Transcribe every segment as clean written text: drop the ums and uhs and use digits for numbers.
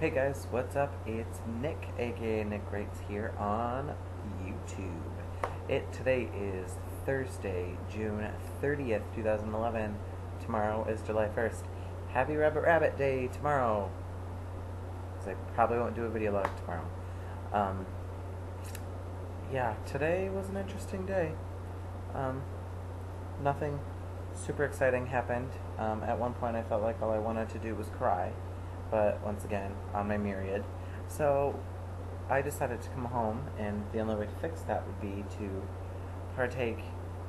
Hey guys, what's up? It's Nick, aka nykwrites here on YouTube. Today is Thursday, June 30th, 2011. Tomorrow is July 1st. Happy Rabbit Day tomorrow. Because I probably won't do a video log tomorrow. Yeah, today was an interesting day. Nothing super exciting happened. At one point I felt like all I wanted to do was cry. But once again, on my myriad. So I decided to come home, and the only way to fix that would be to partake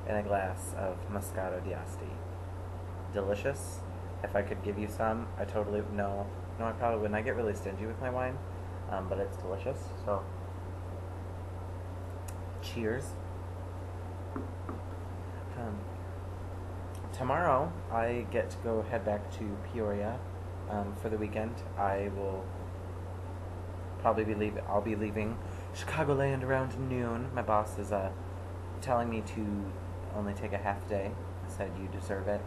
in a glass of Moscato d'Asti. Delicious. If I could give you some, I totally no, I probably wouldn't. I get really stingy with my wine, but it's delicious. So cheers. Tomorrow I get to go head back to Peoria. For the weekend. I will probably be leaving. I'll be leaving Chicagoland around noon. My boss is telling me to only take a half day. I said you deserve it.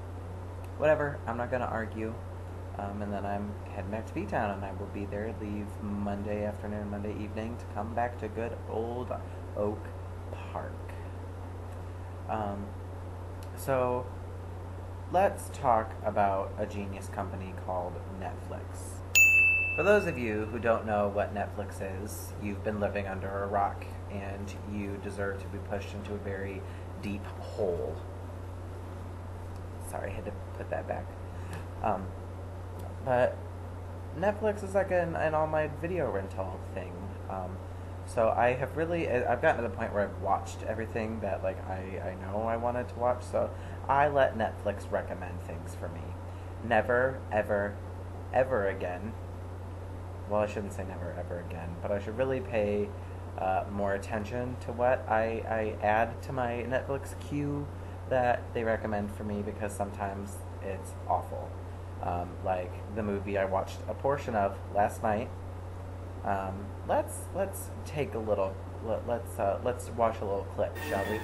Whatever. I'm not gonna argue. And then I'm heading back to B-Town, and I will be there. Leave Monday afternoon, Monday evening to come back to good old Oak Park. So let's talk about a genius company called Netflix. For those of you who don't know what Netflix is, you've been living under a rock, and you deserve to be pushed into a very deep hole. Sorry, I had to put that back. But Netflix is like an online video rental thing. So I've gotten to the point where I've watched everything that I know I wanted to watch, so I let Netflix recommend things for me. Never, ever, ever again. Well, I shouldn't say never, ever again, but I should really pay more attention to what I add to my Netflix queue that they recommend for me, because sometimes it's awful. Like the movie I watched a portion of last night. Let's take a little. Let's watch a little clip, shall we?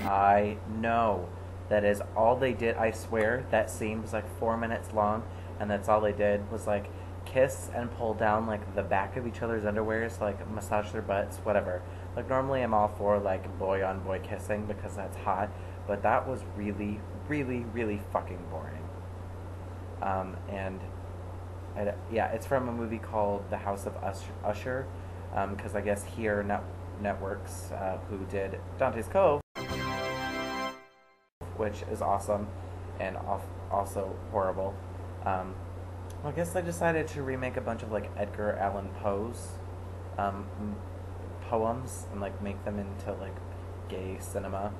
I know. That is all they did. I swear that scene was like 4 minutes long, and that's all they did was kiss and pull down the back of each other's underwears, massage their butts, whatever. Normally I'm all for boy on boy kissing because that's hot, but that was really, really, really fucking boring. Yeah, it's from a movie called The House of Usher, because I guess here Networks, who did Dante's Cove, which is awesome and also horrible. I guess I decided to remake a bunch of Edgar Allan Poe's poems and make them into gay cinema.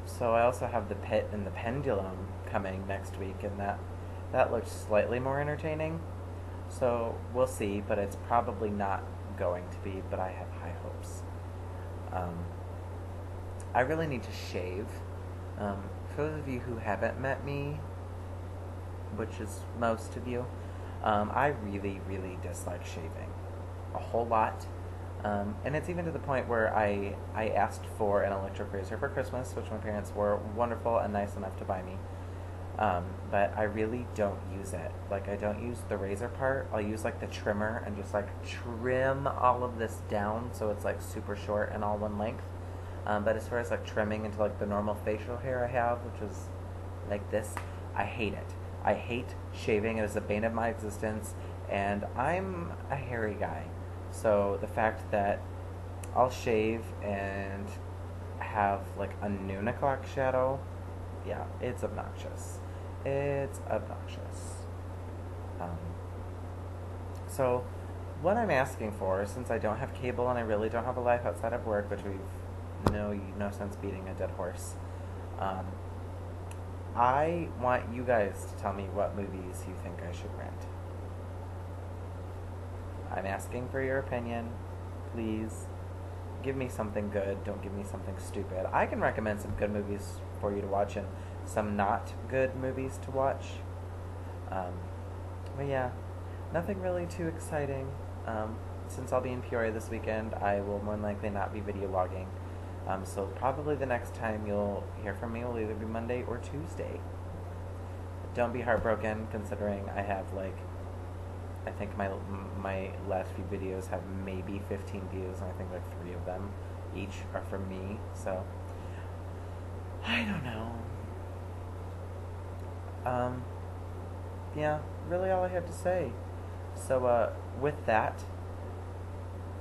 So I also have The Pit and the Pendulum coming next week, and that looks slightly more entertaining. So we'll see, but it's probably not going to be, but I have high hopes. I really need to shave. For those of you who haven't met me, which is most of you, I really, really dislike shaving. A whole lot. And it's even to the point where I asked for an electric razor for Christmas, which my parents were wonderful and nice enough to buy me. But I really don't use it. I don't use the razor part. I'll use the trimmer and just trim all of this down so it's super short and all one length. But as far as trimming into the normal facial hair I have, which is this, I hate it. I hate shaving. It is the bane of my existence, and I'm a hairy guy. So the fact that I'll shave and have like a noon o'clock shadow, yeah, it's obnoxious. It's obnoxious. Um, so, what I'm asking for, since I don't have cable and I really don't have a life outside of work, which we've no sense beating a dead horse, um, I want you guys to tell me what movies you think I should rent. I'm asking for your opinion. Please give me something good. Don't give me something stupid. I can recommend some good movies for you to watch and some not good movies to watch. Um, but yeah, nothing really too exciting. Since I'll be in Peoria this weekend, I will more than likely not be video logging. So probably the next time you'll hear from me will either be Monday or Tuesday. Don't be heartbroken, considering I have like, I think my last few videos have maybe 15 views, and I think like 3 of them each are from me. So I don't know. Yeah, really all I have to say. So with that,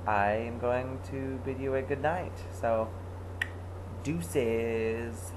I am going to bid you a good night. So deuces.